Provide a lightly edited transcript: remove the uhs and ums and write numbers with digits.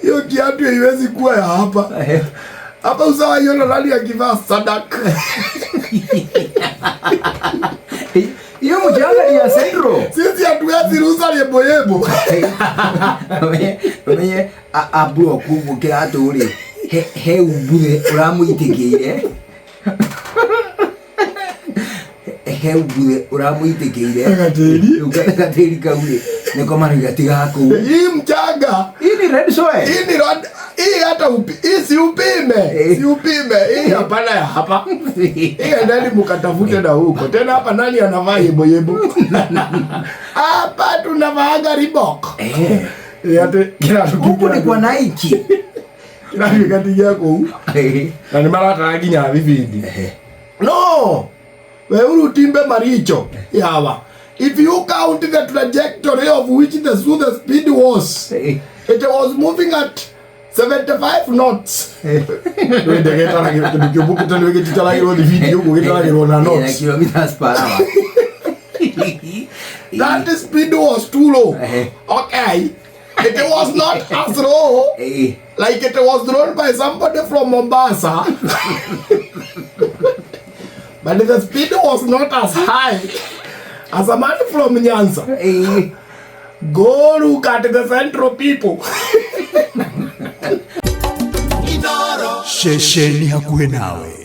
Hiyo kiatu haiwezi kuwa ya hapa. Hapa usawa hiyo nani akivaa sadaka. Hiyo mjanga ni ya Sendro. Sisi hatuwezi ruhusa yebo. Mwenye ablo kubu kiratu uri. He ubule uramuitegeire. He ubule uramuitegeire. Gatagati kaule. Niko mari gatiga hako. Hii mjanga. Hii ni red soy. Hii hata hii si upime. Si upime. Hii hapana ya hapa. Hii ndani mkatafute na huko. Tena hapa nani anavaa yebo. Hapa tunavaa Reebok. Yate Kiratu huko ni kwa Nike. Kiratu kati yako. Na ni mara taraginya vividi. No. Wewe utimbe maricho. Yawa. If you count the trajectory of which the speed was, it was moving at 75 knots. Wewe ndegeta na kibuku tano wiki tutala hilo video ukitala hilo na knots. Kilometers per hour. That speed was too low. Okay. It was not as low like it was drawn by somebody from Mombasa. But the speed was not as high as a man from Nyanza. Go look at the central people. Inooro. Shesheni hakuwe nawe.